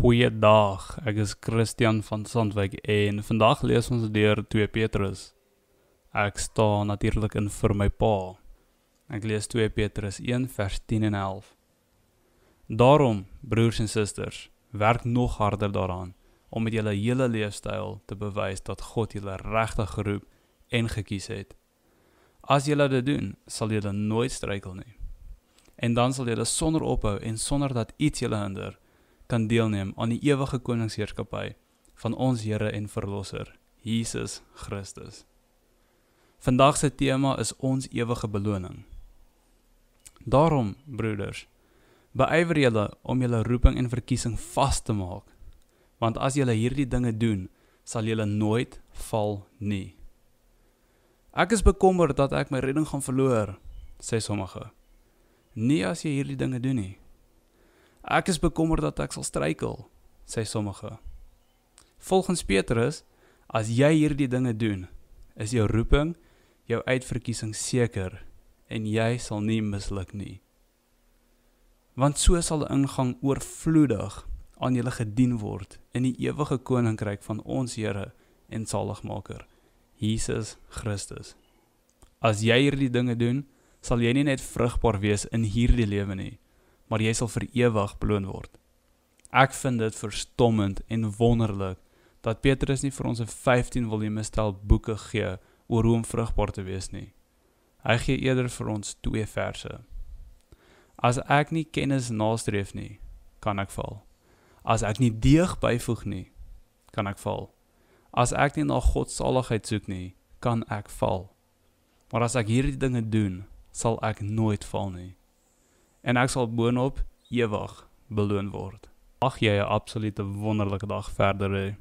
Goeiedag, ek is Christian van Sandwyk en vandag lees ons deur 2 Petrus. Ek sta natuurlik in vir my pa. Ek lees 2 Petrus 1 vers 10 en 11. Daarom, broers en susters, werk nog harder daaraan om met julle hele leefstyl te bewys dat God julle regtig geroep en gekies het. As julle dit doen, sal julle nooit struikel nie. En dan sal julle sonder ophou en sonder dat iets julle hinder, kan deelneem aan die ewige koningsheerskappy van ons Here en Verlosser, Jesus Christus. Vandag se tema is ons ewige beloning. Daarom, broeders, beywer julle om julle roeping en verkiesing vas te maak, want as julle hierdie dinge doen, sal julle nooit val nie. Ek is bekommerd dat ek my redding gaan verloor, sê sommige. Nie as jy hierdie dinge doen nie. Ek is bekommerd dat ek sal struikel, sê sommige. Volgens Petrus, as jy hierdie dinge doen, is jou roeping, jou uitverkiesing seker, en jy sal nie misluk nie. Want so sal die ingang oorvloedig aan julle gedien word in die ewige koninkryk van ons Here en Saligmaker, Jesus Christus. As jy hierdie dinge doen, sal jy nie net vrugbaar wees in hierdie lewe nie, maar jy sal vir ewig beloon word. Ek vind dit verstommend en wonderlik dat Petrus nie vir ons 'n 15 volume stel boeke gee oor hoe om vrugbaar te wees nie. Hy gee eerder vir ons 2 verse. As ek nie kennis nastreef nie, kan ek val. As ek nie deeg byvoeg nie, kan ek val. As ek nie na God saligheid soek nie, kan ek val. Maar as ek hierdie dinge doen, sal ek nooit val nie. En ek sal boonop ewig beloon word. Mag jy 'n absolute wonderlike dag verder hê.